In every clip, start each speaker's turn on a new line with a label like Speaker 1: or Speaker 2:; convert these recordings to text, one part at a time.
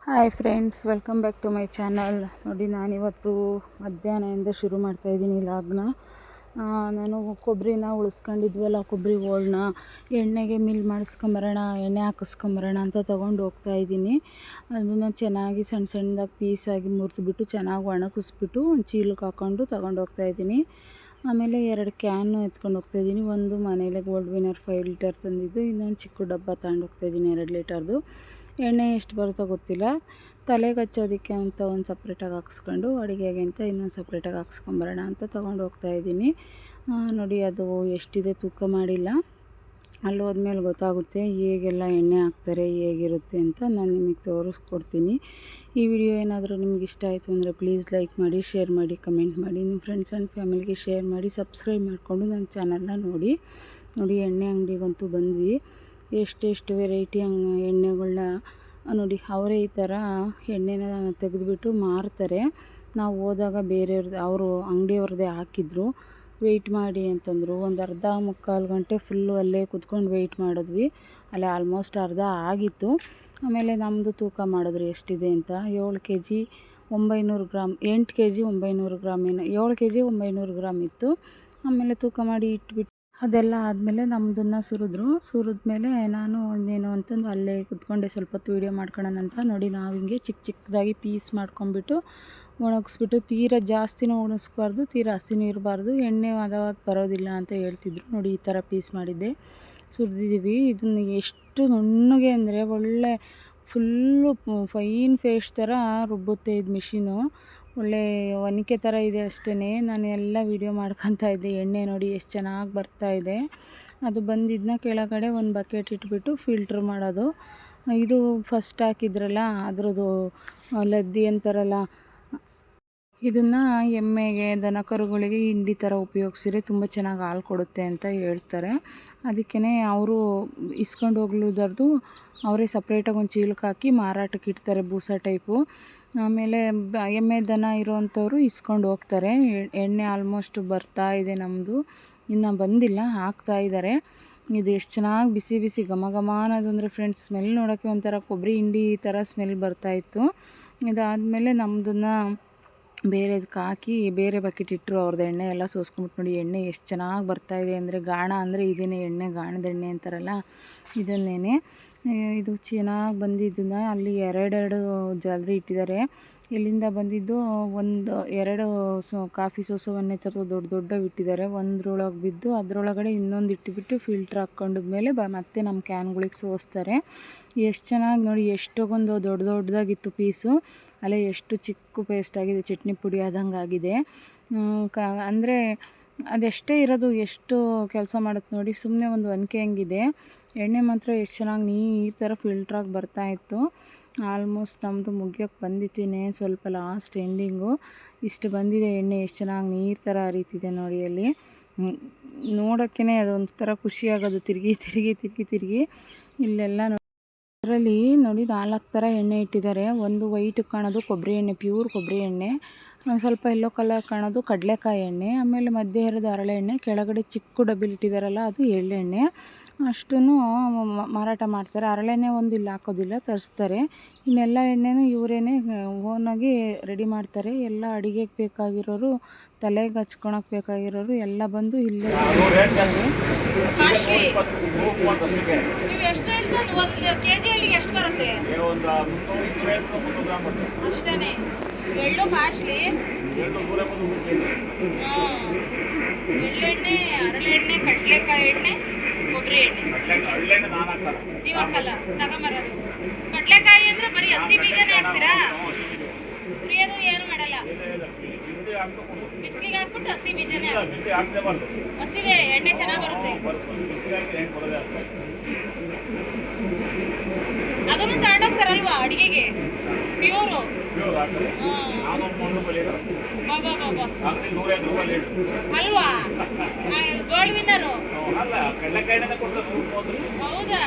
Speaker 1: Hi friends, welcome back to my channel. ನೋಡಿ, ನಾನಿವತ್ತು ಮಧ್ಯಾಹ್ನದಿಂದ ಶುರು ಮಾಡ್ತಾಯಿದ್ದೀನಿ ಲಾಗ್ನ. ನಾನು ಕೊಬ್ಬರಿನ ಉಳಿಸ್ಕೊಂಡಿದ್ವಲ್ಲ, ಕೊಬ್ಬರಿ ಹೋಳನ್ನ ಎಣ್ಣೆಗೆ ಮಿಲ್ ಮಾಡಿಸ್ಕೊಂಬರೋಣ, ಎಣ್ಣೆ ಹಾಕಿಸ್ಕೊಂಬರೋಣ ಅಂತ ತೊಗೊಂಡು ಹೋಗ್ತಾಯಿದ್ದೀನಿ. ಅದನ್ನು ಚೆನ್ನಾಗಿ ಸಣ್ಣ ಸಣ್ಣದಾಗಿ ಪೀಸಾಗಿ ಮುರಿದ್ಬಿಟ್ಟು ಚೆನ್ನಾಗಿ ಒಣಗಿಸ್ಬಿಟ್ಟು ಒಂದು ಚೀಲಕ್ಕೆ ಹಾಕ್ಕೊಂಡು ತೊಗೊಂಡು ಹೋಗ್ತಾಯಿದ್ದೀನಿ. ಆಮೇಲೆ 2 ಕ್ಯಾನು ಎತ್ಕೊಂಡು ಹೋಗ್ತಾಯಿದ್ದೀನಿ. ಒಂದು ಮನೇಲೆ ಗೋಲ್ಡ್ ವಿನ್ನರ್ 5 ಲೀಟರ್ ತಂದಿದ್ದು, ಇನ್ನೊಂದು ಚಿಕ್ಕ ಡಬ್ಬ ತಗೊಂಡು ಹೋಗ್ತಾಯಿದ್ದೀನಿ 2 ಲೀಟರ್ದು. ಎಣ್ಣೆ ಎಷ್ಟು ಬರುತ್ತೋ ಗೊತ್ತಿಲ್ಲ. ತಲೆಗೆ ಹಚ್ಚೋದಕ್ಕೆ ಅಂತ ಒಂದು ಸಪ್ರೇಟಾಗಿ ಹಾಕ್ಸ್ಕೊಂಡು, ಅಡುಗೆಗೆ ಅಂತ ಇನ್ನೊಂದು ಸಪ್ರೇಟಾಗಿ ಹಾಕ್ಸ್ಕೊಂಬರೋಣ ಅಂತ ತೊಗೊಂಡು ಹೋಗ್ತಾಯಿದ್ದೀನಿ. ನೋಡಿ, ಅದು ಎಷ್ಟಿದೆ ತೂಕ ಮಾಡಿಲ್ಲ. ಅಲ್ಲಿ ಹೋದ್ಮೇಲೆ ಗೊತ್ತಾಗುತ್ತೆ ಹೇಗೆಲ್ಲ ಎಣ್ಣೆ ಹಾಕ್ತಾರೆ, ಹೇಗಿರುತ್ತೆ ಅಂತ ನಾನು ನಿಮಗೆ ತೋರಿಸ್ಕೊಡ್ತೀನಿ. ಈ ವಿಡಿಯೋ ಏನಾದರೂ ನಿಮ್ಗೆ ಇಷ್ಟ ಆಯಿತು ಅಂದರೆ ಪ್ಲೀಸ್ ಲೈಕ್ ಮಾಡಿ, ಶೇರ್ ಮಾಡಿ, ಕಮೆಂಟ್ ಮಾಡಿ, ನಿಮ್ಮ ಫ್ರೆಂಡ್ಸ್ ಆ್ಯಂಡ್ ಫ್ಯಾಮಿಲಿಗೆ ಶೇರ್ ಮಾಡಿ, ಸಬ್ಸ್ಕ್ರೈಬ್ ಮಾಡಿಕೊಂಡು ನನ್ನ ಚಾನಲ್ನ ನೋಡಿ. ಎಣ್ಣೆ ಅಂಗಡಿಗಂತೂ ಬಂದ್ವಿ. ಎಷ್ಟೆಷ್ಟು ವೆರೈಟಿ ಎಣ್ಣೆಗಳನ್ನ ನೋಡಿ, ಅವರೇ ಈ ಥರ ಎಣ್ಣೆನ ತೆಗೆದುಬಿಟ್ಟು ಮಾರ್ತಾರೆ. ನಾವು ಹೋದಾಗ ಬೇರೆಯವ್ರದ್ದು, ಅವರು ಅಂಗಡಿಯವ್ರದ್ದೇ ಹಾಕಿದ್ರು. ವೆಯ್ಟ್ ಮಾಡಿ ಅಂತಂದರು. ಒಂದು ಅರ್ಧ ಮುಕ್ಕಾಲು ಗಂಟೆ ಫುಲ್ಲು ಅಲ್ಲೇ ಕುತ್ಕೊಂಡು ವೆಯ್ಟ್ ಮಾಡಿದ್ವಿ. ಅಲ್ಲೇ ಆಲ್ಮೋಸ್ಟ್ ಅರ್ಧ ಆಗಿತ್ತು. ಆಮೇಲೆ ನಮ್ಮದು ತೂಕ ಮಾಡಿದ್ರು ಎಷ್ಟಿದೆ ಅಂತ. 7 kg 900 ಗ್ರಾಮ್, 8 kg 900 ಗ್ರಾಮ್ ಏನೋ, 7 kg 900 ಗ್ರಾಮ್ ಇತ್ತು. ಆಮೇಲೆ ತೂಕ ಮಾಡಿ ಇಟ್ಬಿಟ್ಟು ಅದೆಲ್ಲ ಆದಮೇಲೆ ನಮ್ಮದನ್ನು ಸುರಿದ್ಮೇಲೆ ನಾನು ಇನ್ನೇನು ಅಂತಂದು ಅಲ್ಲೇ ಕುತ್ಕೊಂಡೆ ಸ್ವಲ್ಪ ಹೊತ್ತು ವೀಡಿಯೋ ಮಾಡ್ಕೊಳ್ಳೋಣ ಅಂತ. ನೋಡಿ, ನಾವು ಹಿಂಗೆ ಚಿಕ್ಕ ಚಿಕ್ಕದಾಗಿ ಪೀಸ್ ಮಾಡ್ಕೊಂಬಿಟ್ಟು ಒಣಗಿಸ್ಬಿಟ್ಟು, ತೀರಾ ಜಾಸ್ತಿನೂ ಒಣಗಿಸ್ಬಾರ್ದು, ತೀರಾ ಹಸಿನೂ ಇರಬಾರ್ದು, ಎಣ್ಣೆ ಹದವಾಗಿ ಬರೋದಿಲ್ಲ ಅಂತ ಹೇಳ್ತಿದ್ರು. ನೋಡಿ, ಈ ಥರ ಪೀಸ್ ಮಾಡಿದ್ದೆ, ಸುರಿದಿದ್ದೀವಿ. ಇದನ್ನು ಎಷ್ಟು ನುಣ್ಣಗೆ ಅಂದರೆ ಒಳ್ಳೆ ಫುಲ್ಲು ಫೈನ್ ಪೇಸ್ಟ್ ಥರ ರುಬ್ಬುತ್ತೆ ಇದು ಮಿಷಿನು. ಒಳ್ಳೆ ಒನಕೆ ಥರ ಇದೆ ಅಷ್ಟೇ. ನಾನು ಎಲ್ಲ ವೀಡಿಯೋ ಮಾಡ್ಕೊತಾ ಇದ್ದೆ. ಎಣ್ಣೆ ನೋಡಿ ಎಷ್ಟು ಚೆನ್ನಾಗಿ ಬರ್ತಾಯಿದೆ. ಅದು ಬಂದಿದ್ದನ್ನ ಕೆಳಗಡೆ ಒಂದು ಬಕೆಟ್ ಇಟ್ಬಿಟ್ಟು ಫಿಲ್ಟ್ರ್ ಮಾಡೋದು. ಇದು ಫಸ್ಟ್ ಹಾಕಿದ್ರಲ್ಲ ಅದ್ರದ್ದು ಲದ್ದಿ ಅಂತಾರಲ್ಲ, ಇದನ್ನು ಎಮ್ಮೆಗೆ, ದನ ಕರುಗಳಿಗೆ ಹಿಂಡಿ ಥರ ಉಪಯೋಗಿಸಿದ್ರೆ ತುಂಬ ಚೆನ್ನಾಗಿ ಹಾಲು ಕೊಡುತ್ತೆ ಅಂತ ಹೇಳ್ತಾರೆ. ಅದಕ್ಕೇ ಅವರು ಇಸ್ಕೊಂಡು ಹೋಗ್ಲುದಾರ್ದು ಅವರೇ ಸಪ್ರೇಟಾಗಿ ಒಂದು ಚೀಲಕ್ಕೆ ಹಾಕಿ ಮಾರಾಟಕ್ಕೆ ಇಡ್ತಾರೆ, ಬೂಸ ಟೈಪು. ಆಮೇಲೆ ಎಮ್ಮೆ ದನ ಇರೋವಂಥವ್ರು ಇಸ್ಕೊಂಡು ಹೋಗ್ತಾರೆ. ಎಣ್ಣೆ ಆಲ್ಮೋಸ್ಟ್ ಬರ್ತಾ ಇದೆ, ನಮ್ಮದು ಇನ್ನು ಬಂದಿಲ್ಲ, ಹಾಕ್ತಾಯಿದ್ದಾರೆ. ಇದು ಎಷ್ಟು ಚೆನ್ನಾಗಿ ಬಿಸಿ ಬಿಸಿ ಘಮ ಘಮ ಅನ್ನೋದು ಅಂದರೆ ಫ್ರೆಂಡ್ಸ್, ಸ್ಮೆಲ್ ನೋಡೋಕ್ಕೆ ಒಂಥರ ಕೊಬ್ಬರಿ ಹಿಂಡಿ ಥರ ಸ್ಮೆಲ್ ಬರ್ತಾಯಿತ್ತು. ಇದಾದಮೇಲೆ ನಮ್ಮದನ್ನು ಬೇರೆದಕ್ಕೆ ಹಾಕಿ ಬೇರೆ ಬಕೆಟ್ ಇಟ್ಟರು. ಅವ್ರದ್ದು ಎಣ್ಣೆ ಎಲ್ಲ ಸೋಸ್ಕೊಂಬಿಟ್ಟು ನೋಡಿ, ಎಣ್ಣೆ ಎಷ್ಟು ಚೆನ್ನಾಗಿ ಬರ್ತಾಯಿದೆ ಅಂದರೆ, ಗಾಣ ಅಂದರೆ ಇದೇನೇ ಎಣ್ಣೆ, ಗಾಣದ ಎಣ್ಣೆ ಅಂತಾರಲ್ಲ ಇದನ್ನೇ. ಇದು ಚೆನ್ನಾಗಿ ಬಂದಿದ್ದನ್ನ ಅಲ್ಲಿ 2 ಜಾಲರಿ ಇಟ್ಟಿದ್ದಾರೆ. ಇಲ್ಲಿಂದ ಬಂದಿದ್ದು 2 ಕಾಫಿ ಸೋಸೋವನ್ನೇ ಥರದ ದೊಡ್ಡವು ಇಟ್ಟಿದ್ದಾರೆ. ಒಂದ್ರೊಳಗೆ ಬಿದ್ದು ಅದರೊಳಗಡೆ ಇನ್ನೊಂದು ಇಟ್ಟುಬಿಟ್ಟು ಫಿಲ್ಟ್ರ್ ಹಾಕ್ಕೊಂಡ್ಮೇಲೆ ಮತ್ತೆ ನಮ್ಮ ಕ್ಯಾನ್ಗಳಿಗೆ ಸೋಸ್ತಾರೆ. ಎಷ್ಟು ಚೆನ್ನಾಗಿ ನೋಡಿ, ಎಷ್ಟೊಂದು ದೊಡ್ಡದಾಗಿತ್ತು ಪೀಸು. ಅಲ್ಲೇ ಎಷ್ಟು ಚಿಕ್ಕ ಪೇಸ್ಟ್ ಆಗಿದೆ, ಚಟ್ನಿ ಪುಡಿ ಆದಂಗೆ ಆಗಿದೆ. ಅಂದರೆ ಅದೆಷ್ಟೇ ಇರೋದು, ಎಷ್ಟು ಕೆಲಸ ಮಾಡುತ್ತೆ ನೋಡಿ. ಸುಮ್ಮನೆ ಒಂದು ಒನಕೆ ಹಂಗಿದೆ. ಎಣ್ಣೆ ಮಾತ್ರ ಎಷ್ಟು ಚೆನ್ನಾಗಿ ನೀರು ಥರ ಫಿಲ್ಟ್ರಾಗಿ ಬರ್ತಾಯಿತ್ತು. ಆಲ್ಮೋಸ್ಟ್ ನಮ್ಮದು ಮುಗಿಯೋಕ್ಕೆ ಬಂದಿದ್ದೀನಿ, ಸ್ವಲ್ಪ ಲಾಸ್ಟ್ ಎಂಡಿಂಗು. ಇಷ್ಟು ಬಂದಿದೆ ಎಣ್ಣೆ, ಎಷ್ಟು ಚೆನ್ನಾಗಿ ನೀರು ಥರ ಹರಿತಿದೆ ನೋಡಿ. ಅಲ್ಲಿ ನೋಡೋಕ್ಕೇ ಅದೊಂಥರ ಖುಷಿಯಾಗೋದು, ತಿರುಗಿ ಇಲ್ಲೆಲ್ಲ ಅದರಲ್ಲಿ ನೋಡಿ 4 ಥರ ಎಣ್ಣೆ ಇಟ್ಟಿದ್ದಾರೆ. ಒಂದು ವೈಟ್ ಕಾಣೋದು ಕೊಬ್ಬರಿ ಎಣ್ಣೆ, ಪ್ಯೂರ್ ಕೊಬ್ಬರಿ ಎಣ್ಣೆ. ಸ್ವಲ್ಪ ಎಲ್ಲೋ ಕಲರ್ ಕಾಣೋದು ಕಡಲೆಕಾಯಿ ಎಣ್ಣೆ. ಆಮೇಲೆ ಮಧ್ಯೆ ಇರೋದು ಹರಳೆ ಎಣ್ಣೆ. ಕೆಳಗಡೆ ಚಿಕ್ಕ ಡಬ್ಬಿಲಿ ಇಟ್ಟಿದ್ದಾರಲ್ಲ ಅದು ಎಳ್ಳೆಣ್ಣೆ. ಅಷ್ಟನ್ನು ಮಾರಾಟ ಮಾಡ್ತಾರೆ. ಹರಳೆಣ್ಣೆ ಒಂದು ಇಲ್ಲಿ ಹಾಕೋದಿಲ್ಲ, ತರಿಸ್ತಾರೆ. ಇನ್ನೆಲ್ಲ ಎಣ್ಣೆನೂ ಇವರೇನೆ ಓನಾಗಿ ರೆಡಿ ಮಾಡ್ತಾರೆ. ಎಲ್ಲ ಅಡುಗೆಗೆ ಬೇಕಾಗಿರೋರು, ತಲೆಗೆ ಹಚ್ಕೊಳಕ್ಕೆ ಬೇಕಾಗಿರೋರು ಎಲ್ಲ ಬಂದು ಇಲ್ಲೇ
Speaker 2: ಎಳ್ಳು ಕಾಸ್ಟ್ಲಿ, ಎಳ್ಳೆಣ್ಣೆ, ಹರಳೆಣ್ಣೆ, ಕಡಲೆಕಾಯಿ ಎಣ್ಣೆ, ಕೊಬ್ಬರಿ ಎಣ್ಣೆ ನೀವು ಹಾಕಲ್ಲ, ತಗೊಂಬರೋದು. ಕಡಲೆಕಾಯಿ ಅಂದರೆ ಬರೀ ಹಸಿ ಬೀಜನೇ ಹಾಕ್ತೀರಾ? ಹುರಿಯೋದು ಏನು ಮಾಡಲ್ಲ, ಬಿಸಿಲಿಗೆ ಹಾಕ್ಬಿಟ್ಟು ಹಸಿ ಬೀಜನೇ ಹಸಿವೆ ಎಣ್ಣೆ ಚೆನ್ನಾಗಿ ಬರುತ್ತೆ. ಅದನ್ನು ತಗೊಂಡೋಗ್ತಾರಲ್ವಾ ಅಡುಗೆಗೆ, ಪ್ಯೂರು. ಅಲ್ವಾ, ಗೋಲ್ಡ್ ವಿನ್ನರು. ಹೌದಾ?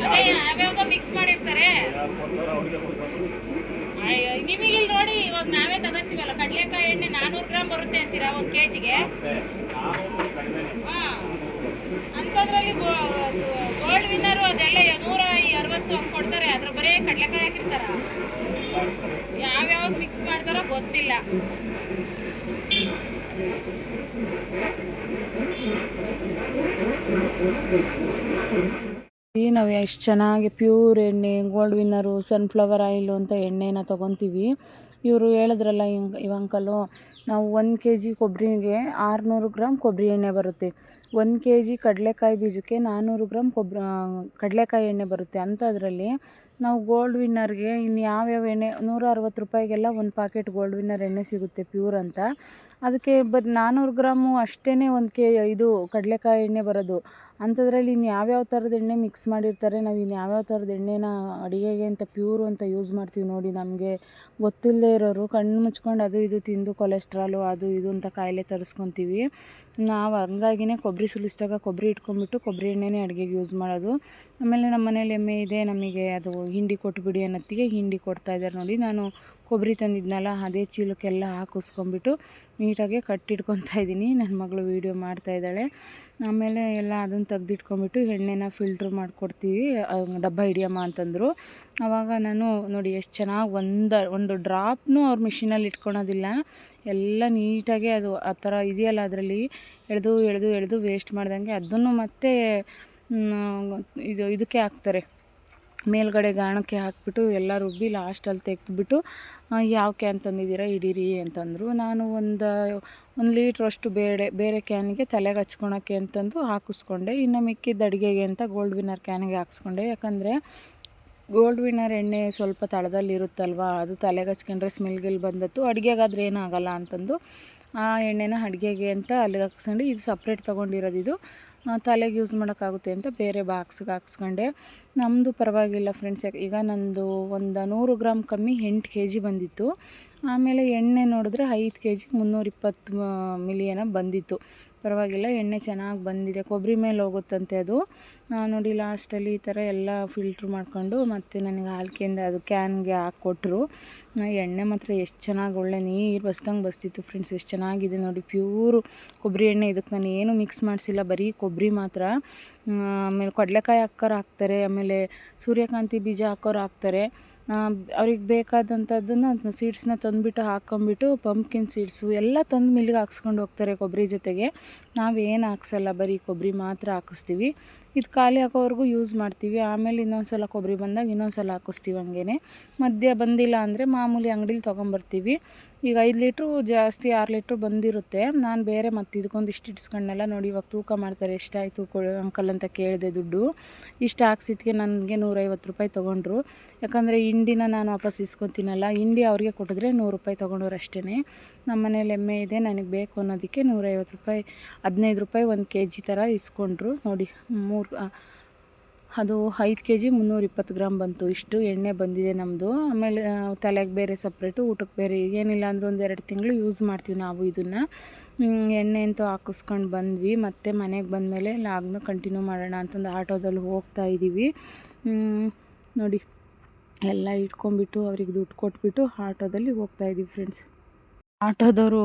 Speaker 2: ಅದೇ ಯಾವ್ಯಾವ ಮಿಕ್ಸ್ ಮಾಡಿರ್ತಾರೆ. ನಿಮಗಿಲ್ಲಿ ನೋಡಿ, ಇವಾಗ ನಾವೇ ತಗೋತೀವಲ್ಲ ಕಡಲೆಕಾಯಿ ಎಣ್ಣೆ 400 ಗ್ರಾಮ್ ಬರುತ್ತೆ ಅಂತೀರಾ 1 kgಗೆ. ಹಾಂ, ಅಂಥದ್ರಲ್ಲಿ ಗೋಲ್ಡ್ ವಿನ್ನರು ಅದೆಲ್ಲ 160 ಹಂಗೆ ಕೊಡ್ತಾರೆ. ಅದ್ರ ಬರೀ ಕಡಲೆಕಾಯಿ ಹಾಕಿರ್ತಾರ. ಯಾವ್ಯಾವ್ದು ಮಿಕ್ಸ್ ಮಾಡ್ತಾರೋ ಗೊತ್ತಿಲ್ಲ.
Speaker 1: ಈ ನಾವು ಎಷ್ಟು ಚೆನ್ನಾಗಿ ಪ್ಯೂರ್ ಎಣ್ಣೆ, ಗೋಲ್ಡ್ ವಿನ್ನರು, ಸನ್ಫ್ಲವರ್ ಆಯಿಲು ಅಂತ ಎಣ್ಣೆನ ತೊಗೊತೀವಿ. ಇವರು ಹೇಳಿದ್ರಲ್ಲ ಇವ ಅಂಕಲು, ನಾವು 1 kg ಕೊಬ್ಬರಿಗೆ 600 ಗ್ರಾಮ್ ಕೊಬ್ಬರಿ ಎಣ್ಣೆ ಬರುತ್ತೆ. 1 kg ಕಡಲೆಕಾಯಿ ಬೀಜಕ್ಕೆ 400 ಗ್ರಾಮ್ ಕಡಲೆಕಾಯಿ ಎಣ್ಣೆ ಬರುತ್ತೆ. ಅಂಥದ್ರಲ್ಲಿ ನಾವು ಗೋಲ್ಡ್ ವಿನ್ನರ್ಗೆ ಇನ್ನು ಯಾವ್ಯಾವ ಎಣ್ಣೆ 160 ರೂಪಾಯಿಗೆಲ್ಲ ಒಂದು ಪಾಕೆಟ್ ಗೋಲ್ಡ್ ವಿನ್ನರ್ ಎಣ್ಣೆ ಸಿಗುತ್ತೆ ಪ್ಯೂರ್ ಅಂತ. ಅದಕ್ಕೆ 400 ಗ್ರಾಮು ಅಷ್ಟೇ ಇದು ಕಡಲೆಕಾಯಿ ಎಣ್ಣೆ ಬರೋದು. ಅಂಥದ್ರಲ್ಲಿ ಇನ್ನು ಯಾವ್ಯಾವ ಥರದ ಎಣ್ಣೆ ಮಿಕ್ಸ್ ಮಾಡಿರ್ತಾರೆ, ನಾವು ಇನ್ನು ಯಾವ್ಯಾವ ಥರದ ಎಣ್ಣೆನ ಅಡುಗೆಗೆ ಅಂತ ಪ್ಯೂರು ಅಂತ ಯೂಸ್ ಮಾಡ್ತೀವಿ ನೋಡಿ. ನಮಗೆ ಗೊತ್ತಿಲ್ಲದೆ ಇರೋರು ಕಣ್ಣು ಮುಚ್ಕೊಂಡು ಅದು ಇದು ತಿಂದು ಕೊಲೆಸ್ಟ್ರಾಲು ಅದು ಇದು ಅಂತ ಕಾಯಿಲೆ ತರಿಸ್ಕೊತೀವಿ. ನಾವು ಹಂಗಾಗಿನೇ ಕೊಬ್ಬರಿ ಸುಲಿಸಿದಾಗ ಕೊಬ್ಬರಿ ಇಟ್ಕೊಂಡ್ಬಿಟ್ಟು ಕೊಬ್ಬರಿ ಎಣ್ಣೆನೇ ಅಡುಗೆಗೆ ಯೂಸ್ ಮಾಡೋದು. ಆಮೇಲೆ ನಮ್ಮ ಮನೇಲಿ ಎಮ್ಮೆ ಇದೆ, ನಮಗೆ ಅದು ಹಿಂಡಿ ಕೊಟ್ಬಿಡಿ ಅನ್ನೋತ್ತಿಗೆ ಹಿಂಡಿ ಕೊಡ್ತಾಯಿದ್ದಾರೆ ನೋಡಿ. ನಾನು ಕೊಬ್ಬರಿ ತಂದಿದ್ನಲ್ಲ ಅದೇ ಚೀಲಕ್ಕೆಲ್ಲ ಹಾಕಿಸ್ಕೊಂಬಿಟ್ಟು ನೀಟಾಗಿ ಕಟ್ಟಿಟ್ಕೊತಾ ಇದ್ದೀನಿ. ನನ್ನ ಮಗಳು ವೀಡಿಯೋ ಮಾಡ್ತಾಯಿದ್ದಾಳೆ. ಆಮೇಲೆ ಎಲ್ಲ ಅದನ್ನು ತೆಗ್ದಿಟ್ಕೊಂಬಿಟ್ಟು ಎಣ್ಣೆನ ಫಿಲ್ಟ್ರ್ ಮಾಡಿಕೊಡ್ತೀವಿ, ಡಬ್ಬ ಹಿಡಿಯಮ್ಮ ಅಂತಂದರು. ಆವಾಗ ನಾನು ನೋಡಿ ಎಷ್ಟು ಚೆನ್ನಾಗಿ ಒಂದು ಡ್ರಾಪ್ನೂ ಅವ್ರ ಮಿಷಿನಲ್ಲಿ ಇಟ್ಕೊಳೋದಿಲ್ಲ. ಎಲ್ಲ ನೀಟಾಗಿ ಅದು ಆ ಥರ ಇದೆಯಲ್ಲ ಅದರಲ್ಲಿ ಎಳೆದು ವೇಸ್ಟ್ ಮಾಡ್ದಂಗೆ ಅದನ್ನು ಮತ್ತೆ ಇದಕ್ಕೆ ಹಾಕ್ತಾರೆ, ಮೇಲ್ಗಡೆ ಗಾಣಕ್ಕೆ ಹಾಕ್ಬಿಟ್ಟು ಎಲ್ಲ ರುಬ್ಬಿ ಲಾಸ್ಟಲ್ಲಿ ತೆಗೆದುಬಿಟ್ಟು ಯಾವ ಕ್ಯಾನ್ ತಂದಿದ್ದೀರಾ ಹಿಡೀರಿ ಅಂತಂದರು. ನಾನು ಒಂದು ಲೀಟ್ರಷ್ಟು ಬೇರೆ ಕ್ಯಾನಿಗೆ ತಲೆಗೆ ಹಚ್ಕೊಳಕ್ಕೆ ಅಂತಂದು ಹಾಕಿಸ್ಕೊಂಡೆ. ಇನ್ನು ಮಿಕ್ಕಿದ್ದು ಅಡುಗೆಗೆ ಅಂತ ಗೋಲ್ಡ್ ವಿನ್ನರ್ ಕ್ಯಾನಿಗೆ ಹಾಕ್ಸ್ಕೊಂಡೆ. ಯಾಕಂದರೆ ಗೋಲ್ಡ್ ವಿನ್ನರ್ ಎಣ್ಣೆ ಸ್ವಲ್ಪ ತಳದಲ್ಲಿರುತ್ತಲ್ವ, ಅದು ತಲೆಗೆ ಹಚ್ಕೊಂಡ್ರೆ ಸ್ಮೆಲ್ಗಿಲ್ ಬಂದತ್ತು, ಅಡುಗೆಗಾದ್ರೆ ಏನಾಗಲ್ಲ ಅಂತಂದು ಆ ಎಣ್ಣೆನ ಅಡುಗೆಗೆ ಅಂತ ಅಲ್ಲಿಗೆ ಹಾಕ್ಸ್ಕೊಂಡು ಇದು ಸಪ್ರೇಟ್ ತೊಗೊಂಡಿರೋದು, ಇದು ತಲೆಗೆ ಯೂಸ್ ಮಾಡೋಕ್ಕಾಗುತ್ತೆ ಅಂತ ಬೇರೆ ಬಾಕ್ಸ್ಗೆ ಹಾಕ್ಸ್ಕೊಂಡೆ. ನಮ್ಮದು ಪರವಾಗಿಲ್ಲ ಫ್ರೆಂಡ್ಸ್. ಈಗ ನಂದು ಒಂದು 100 ಗ್ರಾಮ್ ಕಮ್ಮಿ 8 kg ಬಂದಿತ್ತು. ಆಮೇಲೆ ಎಣ್ಣೆ ನೋಡಿದ್ರೆ 5 kg 320 ಮಿಲಿ ಏನೋ ಬಂದಿತ್ತು. ಪರವಾಗಿಲ್ಲ, ಎಣ್ಣೆ ಚೆನ್ನಾಗಿ ಬಂದಿದೆ. ಕೊಬ್ಬರಿ ಮೇಲೆ ಹೋಗುತ್ತಂತೆ ಅದು ನೋಡಿ. ಲಾಸ್ಟಲ್ಲಿ ಈ ಥರ ಎಲ್ಲ ಫಿಲ್ಟ್ರ್ ಮಾಡ್ಕೊಂಡು ಮತ್ತೆ ನನಗೆ ಹಾಲ್ಕೆಯಿಂದ ಅದು ಕ್ಯಾನ್ಗೆ ಹಾಕ್ಕೊಟ್ರು. ಎಣ್ಣೆ ಮಾತ್ರ ಎಷ್ಟು ಚೆನ್ನಾಗಿ ಒಳ್ಳೆ ನೀರು ಬಸ್ದಂಗೆ ಬಸ್ತಿತ್ತು ಫ್ರೆಂಡ್ಸ್. ಎಷ್ಟು ಚೆನ್ನಾಗಿದೆ ನೋಡಿ, ಪ್ಯೂರು ಕೊಬ್ಬರಿ ಎಣ್ಣೆ. ಇದಕ್ಕೆ ನಾನು ಏನು ಮಿಕ್ಸ್ ಮಾಡಿಸಿಲ್ಲ, ಬರೀ ಕೊಬ್ಬರಿ ಮಾತ್ರ. ಆಮೇಲೆ ಕಡಲೆಕಾಯಿ ಹಾಕ್ತಾರೆ, ಆಮೇಲೆ ಸೂರ್ಯಕಾಂತಿ ಬೀಜ ಹಾಕೋರು ಹಾಕ್ತಾರೆ. ಅವ್ರಿಗೆ ಬೇಕಾದಂಥದ್ದನ್ನು ಸೀಡ್ಸ್ನ ತಂದುಬಿಟ್ಟು ಹಾಕ್ಕೊಂಬಿಟ್ಟು ಪಂಪ್ಕಿನ್ ಸೀಡ್ಸು ಎಲ್ಲ ತಂದು ಮಿಲ್ಗೆ ಹಾಕ್ಸ್ಕೊಂಡು ಹೋಗ್ತಾರೆ ಕೊಬ್ಬರಿ ಜೊತೆಗೆ. ನಾವೇನು ಹಾಕ್ಸಲ್ಲ, ಬರೀ ಕೊಬ್ಬರಿ ಮಾತ್ರ ಹಾಕಿಸ್ತೀವಿ. ಇದು ಖಾಲಿ ಹಾಕೋವರೆಗೂ ಯೂಸ್ ಮಾಡ್ತೀವಿ. ಆಮೇಲೆ ಇನ್ನೊಂದು ಸಲ ಕೊಬ್ಬರಿ ಬಂದಾಗ ಇನ್ನೊಂದು ಸಲ ಹಾಕಿಸ್ತೀವಿ. ಹಂಗೇ ಮಧ್ಯೆ ಬಂದಿಲ್ಲ ಅಂದರೆ ಮಾಮೂಲಿ ಅಂಗಡೀಲಿ ತೊಗೊಂಬರ್ತೀವಿ. ಈಗ 5 ಲೀಟ್ರು ಜಾಸ್ತಿ 6 ಲೀಟ್ರು ಬಂದಿರುತ್ತೆ. ನಾನು ಬೇರೆ ಮತ್ತು ಇದಕ್ಕೊಂದಿಷ್ಟು ಇಟ್ಸ್ಕೊಂಡೆಲ್ಲ ನೋಡಿ. ಇವಾಗ ತೂಕ ಮಾಡ್ತಾರೆ, ಎಷ್ಟಾಯಿತು ಅಂಕಲ್ ಅಂತ ಕೇಳಿದೆ ದುಡ್ಡು. ಇಷ್ಟು ಹಾಕ್ಸಿದ್ಕೆ ನನಗೆ 150 ರೂಪಾಯಿ ತೊಗೊಂಡ್ರು. ಯಾಕಂದರೆ ಹಿಂಡಿನ ನಾನು ವಾಪಸ್ ಇಸ್ಕೊತೀನಲ್ಲ, ಹಿಂಡಿ ಅವ್ರಿಗೆ ಕೊಟ್ಟಿದ್ರೆ 100 ರೂಪಾಯಿ ತೊಗೊಂಡವ್ರು ಅಷ್ಟೇ. ನಮ್ಮ ಮನೇಲಿ ಎಮ್ಮೆ ಇದೆ, ನನಗೆ ಬೇಕು ಅನ್ನೋದಕ್ಕೆ 150 ರೂಪಾಯಿ 15 ರೂಪಾಯಿ 1 kg ಥರ ಇಸ್ಕೊಂಡ್ರು ನೋಡಿ. ಅದು 5 kg 320 ಗ್ರಾಮ್ ಬಂತು. ಇಷ್ಟು ಎಣ್ಣೆ ಬಂದಿದೆ ನಮ್ಮದು. ಆಮೇಲೆ ತಲೆಗೆ ಬೇರೆ ಸಪ್ರೇಟು, ಊಟಕ್ಕೆ ಬೇರೆ. ಏನಿಲ್ಲ ಅಂದರೆ 1-2 ತಿಂಗಳು ಯೂಸ್ ಮಾಡ್ತೀವಿ ನಾವು ಇದನ್ನು. ಎಣ್ಣೆ ಅಂತೂ ಹಾಕಿಸ್ಕೊಂಡು ಬಂದ್ವಿ. ಮತ್ತು ಮನೆಗೆ ಬಂದಮೇಲೆ ಲಾಗ್ನ ಕಂಟಿನ್ಯೂ ಮಾಡೋಣ ಅಂತಂದು ಆಟೋದಲ್ಲಿ ಹೋಗ್ತಾ ಇದ್ದೀವಿ ನೋಡಿ. ಎಲ್ಲ ಇಟ್ಕೊಂಡ್ಬಿಟ್ಟು ಅವ್ರಿಗೆ ದುಡ್ಡು ಕೊಟ್ಬಿಟ್ಟು ಆಟೋದಲ್ಲಿ ಹೋಗ್ತಾಯಿದ್ದೀವಿ ಫ್ರೆಂಡ್ಸ್. ಆಟೋದವರು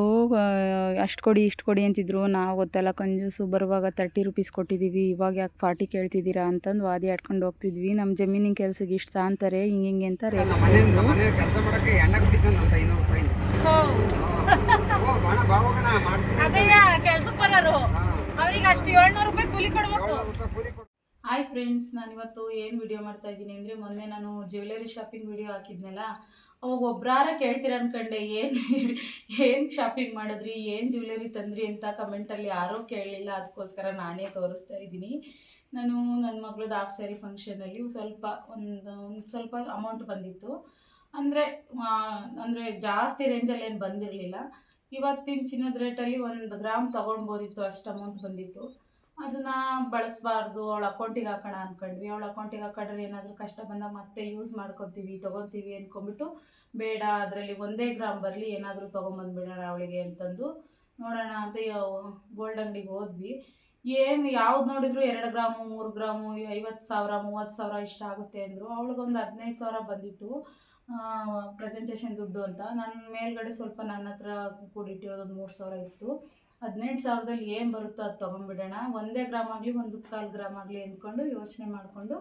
Speaker 1: ಅಷ್ಟು ಕೊಡಿ ಇಷ್ಟು ಕೊಡಿ ಅಂತಿದ್ರು. ನಾವು ಗೊತ್ತಲ್ಲ ಕಂಜೂಸು, ಬರುವಾಗ 30 ರೂಪೀಸ್ ಕೊಟ್ಟಿದ್ದೀವಿ, ಇವಾಗ ಯಾಕೆ 40 ಕೇಳ್ತಿದ್ದೀರಾ ಅಂತಂದು ವಾದಿ ಆಡ್ಕೊಂಡು ಹೋಗ್ತಿದ್ವಿ. ನಮ್ಮ ಜಮೀನಿನ ಕೆಲಸಕ್ಕೆ ಇಷ್ಟು ತಾಂತಾರೆ ಹಿಂಗೆ ಅಂತ ರೇಗಿಸ್ತಾ ಇದ್ರು.
Speaker 2: ಕೆಲ್ಸಕ್ಕೆ ಬರೋರು ಅವ್ರಿಗೆ ಅಷ್ಟು 700 ರೂಪಾಯಿ ಕೂಲಿ ಕೊಡ್ಬೇಕು.
Speaker 1: ಹಾಯ್ ಫ್ರೆಂಡ್ಸ್, ನಾನಿವತ್ತು ಏನು ವಿಡಿಯೋ ಮಾಡ್ತಾ ಇದ್ದೀನಿ ಅಂದರೆ, ಮೊನ್ನೆ ನಾನು ಜ್ಯುವೆಲರಿ ಶಾಪಿಂಗ್ ವಿಡಿಯೋ ಹಾಕಿದ್ನಲ್ಲ, ಅವಾಗ ಒಬ್ಬರಾರ ಕೇಳ್ತೀರ ಅಂದ್ಕೊಂಡೆ, ಏನು ಶಾಪಿಂಗ್ ಮಾಡಿದ್ರಿ, ಏನು ಜ್ಯುವೆಲರಿ ತಂದ್ರಿ ಅಂತ ಕಮೆಂಟಲ್ಲಿ ಯಾರೂ ಕೇಳಲಿಲ್ಲ. ಅದಕ್ಕೋಸ್ಕರ ನಾನೇ ತೋರಿಸ್ತಾ ಇದ್ದೀನಿ. ನಾನು ನನ್ನ ಮಗಳದ್ದು ಹಾಫ್ ಸ್ಯಾರಿ ಫಂಕ್ಷನಲ್ಲಿ ಒಂದು ಸ್ವಲ್ಪ ಅಮೌಂಟ್ ಬಂದಿತ್ತು. ಅಂದರೆ ಜಾಸ್ತಿ ರೇಂಜಲ್ಲಿ ಏನು ಬಂದಿರಲಿಲ್ಲ. ಇವತ್ತಿನ ಚಿನ್ನದ ರೇಟಲ್ಲಿ 1 ಗ್ರಾಮ್ ತೊಗೊಳ್ಬೋದಿತ್ತು, ಅಷ್ಟು ಅಮೌಂಟ್ ಬಂದಿತ್ತು. ಅದನ್ನು ಬಳಸಬಾರ್ದು, ಅವಳ ಅಕೌಂಟಿಗೆ ಹಾಕೋಣ ಅಂದ್ಕೊಂಡ್ವಿ. ಅವಳ ಅಕೌಂಟಿಗೆ ಹಾಕೊಂಡ್ರೆ ಏನಾದರೂ ಕಷ್ಟ ಬಂದಾಗ ಮತ್ತೆ ಯೂಸ್ ಮಾಡ್ಕೊತೀವಿ, ತೊಗೊತೀವಿ ಅಂದ್ಕೊಂಬಿಟ್ಟು ಬೇಡ, ಅದರಲ್ಲಿ 1 ಗ್ರಾಮ್ ಬರಲಿ, ಏನಾದರೂ ತೊಗೊಂಬಂದುಬಿಡೋಣ ಅವಳಿಗೆ ಅಂತಂದು ನೋಡೋಣ ಅಂತ ಗೋಲ್ಡ್ ಅಂಗಡಿಗೆ ಹೋದ್ವಿ. ಯಾವ್ದು ನೋಡಿದ್ರು 2 ಗ್ರಾಮು 3 ಗ್ರಾಮು 50,000 30,000 ಇಷ್ಟ ಆಗುತ್ತೆ ಅಂದರು. ಅವಳಿಗೊಂದು 15,000 ಬಂದಿತ್ತು ಪ್ರೆಸೆಂಟೇಷನ್ ದುಡ್ಡು ಅಂತ. ನನ್ನ ಮೇಲ್ಗಡೆ ಸ್ವಲ್ಪ ನನ್ನ ಹತ್ರ ಕೂಡಿಟ್ಟಿರೋದು 3,000 ಇತ್ತು. 18,000ದಲ್ಲಿ ಏನು ಬರುತ್ತೋ ಅದು ತೊಗೊಂಬಿಡೋಣ, 1 ಗ್ರಾಮ್ ಆಗಲಿ 1/4 ಗ್ರಾಮ್ ಆಗಲಿ ಅಂದ್ಕೊಂಡು ಯೋಚನೆ ಮಾಡಿಕೊಂಡು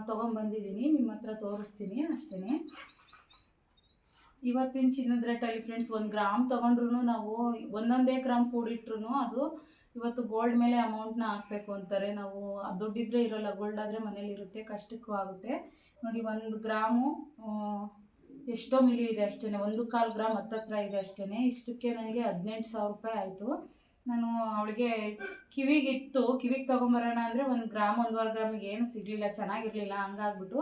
Speaker 1: ತೊಗೊಂಬಂದಿದ್ದೀನಿ. ನಿಮ್ಮ ಹತ್ರ ತೋರಿಸ್ತೀನಿ ಅಷ್ಟೇ. ಇವತ್ತಿನ ಚಿನ್ನದ ರೇಟಲ್ಲಿ ಫ್ರೆಂಡ್ಸ್ 1 ಗ್ರಾಮ್ ತೊಗೊಂಡ್ರು ನಾವು ಒಂದೊಂದೇ ಗ್ರಾಮ್ ಕೂಡಿಟ್ರು ಅದು ಇವತ್ತು ಗೋಲ್ಡ್ ಮೇಲೆ ಅಮೌಂಟ್ನ ಹಾಕಬೇಕು ಅಂತಾರೆ. ನಾವು ದುಡ್ಡಿದ್ರೆ ಇರೋಲ್ಲ, ಗೋಲ್ಡ್ ಆದರೆ ಮನೇಲಿ ಇರುತ್ತೆ, ಕಷ್ಟಕ್ಕೂ ಆಗುತ್ತೆ. ನೋಡಿ 1 ಗ್ರಾಮು ಎಷ್ಟೋ ಮಿಲಿ ಇದೆ ಅಷ್ಟೇ, 1/4 ಗ್ರಾಮ್ ಹತ್ತತ್ರ ಇದೆ ಅಷ್ಟೇ. ಇಷ್ಟಕ್ಕೆ ನನಗೆ 18,000 ರೂಪಾಯಿ ಆಯಿತು. ನಾನು ಅವಳಿಗೆ ಕಿವಿಗೆ ತೊಗೊಂಬರೋಣ ಅಂದರೆ 1 ಗ್ರಾಮ್ 1/2 ಗ್ರಾಮಿಗೆ ಏನು ಸಿಗಲಿಲ್ಲ, ಚೆನ್ನಾಗಿರಲಿಲ್ಲ. ಹಂಗಾಗ್ಬಿಟ್ಟು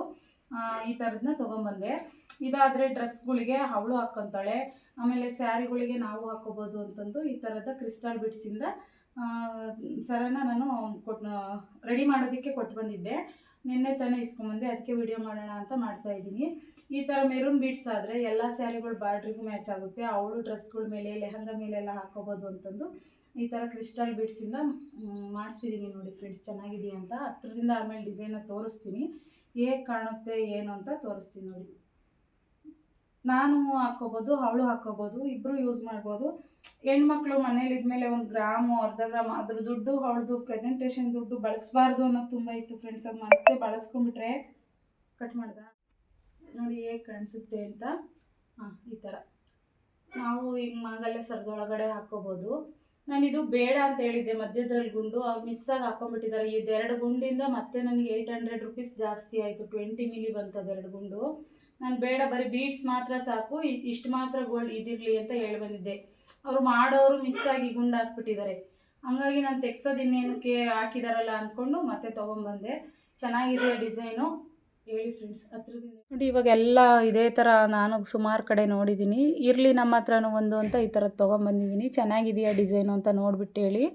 Speaker 1: ಈ ಥರದನ್ನ ತೊಗೊಂಬಂದೆ. ಇದಾದರೆ ಡ್ರೆಸ್ಗಳಿಗೆ ಅವಳು ಹಾಕ್ಕೊತಾಳೆ, ಆಮೇಲೆ ಸ್ಯಾರಿಗಳಿಗೆ ನಾವು ಹಾಕ್ಕೋಬೋದು ಅಂತಂದು ಈ ಥರದ ಕ್ರಿಸ್ಟಲ್ ಬಿಡ್ಸಿಂದ ಸರನ ನಾನು ರೆಡಿ ಮಾಡೋದಕ್ಕೆ ಕೊಟ್ಟು ಬಂದಿದ್ದೆ. ನಿನ್ನೆ ತಾನೇ ಇಸ್ಕೊಂಬಂದೆ, ಅದಕ್ಕೆ ವಿಡಿಯೋ ಮಾಡೋಣ ಅಂತ ಮಾಡ್ತಾಯಿದ್ದೀನಿ. ಈ ಥರ ಮೆರೂನ್ ಬೀಡ್ಸ್ ಆದರೆ ಎಲ್ಲ ಸ್ಯಾರಿಗಳು ಬಾರ್ಡ್ರಿಗೂ ಮ್ಯಾಚ್ ಆಗುತ್ತೆ, ಅವಳು ಡ್ರೆಸ್ಗಳ ಮೇಲೆ ಲೆಹಂಗಾ ಮೇಲೆಲ್ಲ ಹಾಕ್ಕೋಬೋದು ಅಂತಂದು ಈ ಥರ ಕ್ರಿಸ್ಟಲ್ ಬೀಡ್ಸಿಂದ ಮಾಡಿಸಿದ್ದೀನಿ. ನೋಡಿ ಫ್ರೆಂಡ್ಸ್, ಚೆನ್ನಾಗಿದೆಯಾ ಅಂತ ಹತ್ರದಿಂದ ಆಮೇಲೆ ಡಿಸೈನ ತೋರಿಸ್ತೀನಿ, ಹೇಗೆ ಕಾಣುತ್ತೆ ಏನು ಅಂತ ತೋರಿಸ್ತೀನಿ. ನೋಡಿ, ನಾನು ಹಾಕ್ಕೋಬೋದು, ಅವಳು ಹಾಕ್ಕೋಬೋದು, ಇಬ್ಬರು ಯೂಸ್ ಮಾಡ್ಬೋದು. ಹೆಣ್ಮಕ್ಳು ಮನೇಲಿದ್ಮೇಲೆ 1 ಗ್ರಾಮು 1/2 ಗ್ರಾಮ್ ಅದ್ರ ದುಡ್ಡು ಅವಳದು ಪ್ರೆಸೆಂಟೇಷನ್ ದುಡ್ಡು ಬಳಸಬಾರ್ದು ಅನ್ನೋದು ತುಂಬ ಇತ್ತು ಫ್ರೆಂಡ್ಸ್. ಅದು ಮತ್ತೆ ಬಳಸ್ಕೊಂಡ್ಬಿಟ್ರೆ ಕಟ್ ಮಾಡ್ದ ನೋಡಿ ಹೇಗೆ ಕಾಣಿಸುತ್ತೆ ಅಂತ. ಈ ಥರ ನಾವು ಈಗ ಮಾಂಗಲ್ಯ ಸರದೊಳಗಡೆ ಹಾಕ್ಕೋಬೋದು. ನಾನಿದು ಬೇಡ ಅಂತ ಹೇಳಿದ್ದೆ, ಮಧ್ಯದ್ರಲ್ಲಿ ಗುಂಡು ಅವ್ರು ಮಿಸ್ಸಾಗಿ ಹಾಕ್ಕೊಂಡ್ಬಿಟ್ಟಿದ್ದಾರೆ. ಇದು 2 ಗುಂಡಿಂದ ಮತ್ತೆ ನನಗೆ 800 ರೂಪೀಸ್ ಜಾಸ್ತಿ ಆಯಿತು. 20 ಮಿಲಿ ಬಂತದು 2 ಗುಂಡು. ನಾನು ಬೇಡ, ಬರೀ ಬೀಡ್ಸ್ ಮಾತ್ರ ಸಾಕು, ಇಷ್ಟು ಮಾತ್ರ ಗೋಲ್ಡ್ ಇದಿರಲಿ ಅಂತ ಹೇಳಿ ಬಂದಿದ್ದೆ. ಅವರು ಮಾಡೋರು ಮಿಸ್ಸಾಗಿ ಗುಂಡು ಹಾಕ್ಬಿಟ್ಟಿದ್ದಾರೆ. ಹಂಗಾಗಿ ನಾನು ತೆಗ್ಸೋದು ಇನ್ನೇನಕ್ಕೆ ಹಾಕಿದಾರಲ್ಲ ಅಂದ್ಕೊಂಡು ಮತ್ತೆ ತೊಗೊಂಬಂದೆ. ಚೆನ್ನಾಗಿದೆ ಡಿಸೈನು, ಹೇಳಿ ಫ್ರೆಂಡ್ಸ್ ಹತ್ರದಿಂದ ನೋಡಿ. ಇವಾಗೆಲ್ಲ ಇದೇ ಥರ ನಾನು ಸುಮಾರು ಕಡೆ ನೋಡಿದ್ದೀನಿ, ಇರಲಿ ನಮ್ಮ ಹತ್ರನೂ ಒಂದು ಅಂತ ಈ ಥರದ್ದು ತೊಗೊಂಬಂದಿದ್ದೀನಿ. ಚೆನ್ನಾಗಿದೆಯಾ ಡಿಸೈನು ಅಂತ ನೋಡಿಬಿಟ್ಟು ಹೇಳಿ.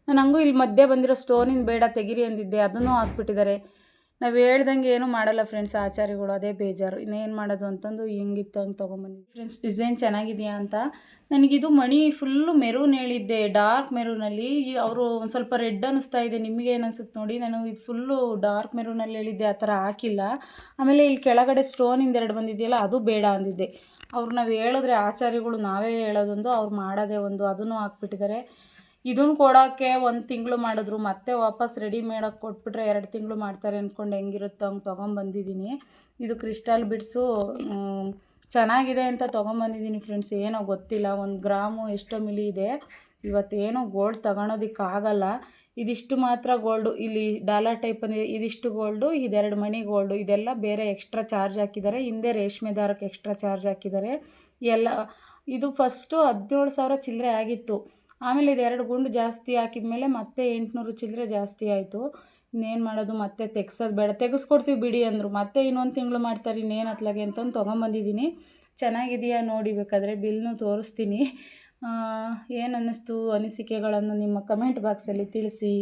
Speaker 1: ನಾನು ಹಂಗೂ ಇಲ್ಲಿ ಮಧ್ಯೆ ಬಂದಿರೋ ಸ್ಟೋನಿಂದ ಬೇಡ ತೆಗಿರಿ ಅಂದಿದ್ದೆ, ಅದನ್ನು ಹಾಕ್ಬಿಟ್ಟಿದ್ದಾರೆ. ನಾವು ಹೇಳ್ದಂಗೆ ಏನೂ ಮಾಡಲ್ಲ ಫ್ರೆಂಡ್ಸ್ ಆಚಾರಿಗಳು, ಅದೇ ಬೇಜಾರು. ಇನ್ನೇನು ಮಾಡೋದು ಅಂತಂದು ಹೆಂಗಿತ್ತು ಹಂಗೆ ತೊಗೊಂಬಂದಿದ್ದೆ ಫ್ರೆಂಡ್ಸ್. ಡಿಸೈನ್ ಚೆನ್ನಾಗಿದೆಯಾ ಅಂತ. ನನಗಿದು ಮಣಿ ಫುಲ್ಲು ಮೆರೂನ್ ಹೇಳಿದ್ದೆ, ಡಾರ್ಕ್ ಮೆರೂನಲ್ಲಿ. ಅವರು ಒಂದು ಸ್ವಲ್ಪ ರೆಡ್ ಅನ್ನಿಸ್ತಾ ಇದೆ, ನಿಮಗೆ ಏನು ಅನಿಸುತ್ತೆ ನೋಡಿ. ನಾನು ಇದು ಫುಲ್ಲು ಡಾರ್ಕ್ ಮೆರೂನಲ್ಲಿ ಹೇಳಿದ್ದೆ, ಆ ಥರ ಹಾಕಿಲ್ಲ. ಆಮೇಲೆ ಇಲ್ಲಿ ಕೆಳಗಡೆ ಸ್ಟೋನಿಂದ 2 ಬಂದಿದೆಯಲ್ಲ, ಅದು ಬೇಡ ಅಂದಿದ್ದೆ. ಅವ್ರು ನಾವು ಹೇಳಿದ್ರೆ ಆಚಾರಿಗಳು ನಾವೇ ಹೇಳೋದೊಂದು, ಅವ್ರು ಮಾಡೋದೇ ಒಂದು, ಅದನ್ನು ಹಾಕ್ಬಿಟ್ಟಿದ್ದಾರೆ. ಇದನ್ನು ಕೊಡೋಕ್ಕೆ 1 ತಿಂಗಳು ಮಾಡಿದ್ರು, ಮತ್ತೆ ವಾಪಸ್ ರೆಡಿ ಮಾಡೋಕ್ಕೆ ಕೊಟ್ಬಿಟ್ರೆ 2 ತಿಂಗಳು ಮಾಡ್ತಾರೆ ಅಂದ್ಕೊಂಡು ಹೆಂಗಿರುತ್ತೋ ಹಂಗೆ ತೊಗೊಂಬಂದಿದ್ದೀನಿ. ಇದು ಕ್ರಿಸ್ಟಲ್ ಬಿಡ್ಸು ಚೆನ್ನಾಗಿದೆ ಅಂತ ತೊಗೊಂಬಂದಿದ್ದೀನಿ ಫ್ರೆಂಡ್ಸ್. ಏನೋ ಗೊತ್ತಿಲ್ಲ, 1 ಗ್ರಾಮು ಎಷ್ಟೋ ಮಿಲಿ ಇದೆ. ಇವತ್ತೇನೋ ಗೋಲ್ಡ್ ತಗೊಳೋದಕ್ಕಾಗಲ್ಲ. ಇದಿಷ್ಟು ಮಾತ್ರ ಗೋಲ್ಡು, ಇಲ್ಲಿ ಡಾಲರ್ ಟೈಪ್ ಅಂದರೆ ಇದಿಷ್ಟು ಗೋಲ್ಡು, ಇದು 2 ಮಣಿ ಗೋಲ್ಡು, ಇದೆಲ್ಲ ಬೇರೆ ಎಕ್ಸ್ಟ್ರಾ ಚಾರ್ಜ್ ಹಾಕಿದ್ದಾರೆ. ಹಿಂದೆ ರೇಷ್ಮೆ ದಾರಕ್ಕೆ ಎಕ್ಸ್ಟ್ರಾ ಚಾರ್ಜ್ ಹಾಕಿದ್ದಾರೆ ಎಲ್ಲ. ಇದು ಫಸ್ಟು 17,000 ಚಿಲ್ಲರೆ ಆಗಿತ್ತು. ಆಮೇಲೆ ಇದು 2 ಗುಂಡು ಜಾಸ್ತಿ ಹಾಕಿದ ಮೇಲೆ ಮತ್ತೆ 800 ಚಿಲ್ಲರೆ ಜಾಸ್ತಿ ಆಯಿತು. ಇನ್ನೇನು ಮಾಡೋದು, ಮತ್ತೆ ತೆಗ್ಸೋದು ಬೇಡ, ತೆಗೆಸ್ಕೊಡ್ತೀವಿ ಬಿಡಿ ಅಂದರು. ಮತ್ತೆ ಇನ್ನೊಂದು ತಿಂಗಳು ಮಾಡ್ತಾರೆ, ಇನ್ನೇನು ಅತ್ಲಾಗೆ ಅಂತಂದು ತೊಗೊಂಬಂದಿದ್ದೀನಿ. ಚೆನ್ನಾಗಿದೆಯಾ ನೋಡಿ, ಬೇಕಾದರೆ ಬಿಲ್ನು ತೋರಿಸ್ತೀನಿ. ಏನು ಅನ್ನಿಸ್ತು ಅನಿಸಿಕೆಗಳನ್ನು ನಿಮ್ಮ ಕಮೆಂಟ್ ಬಾಕ್ಸಲ್ಲಿ ತಿಳಿಸಿ.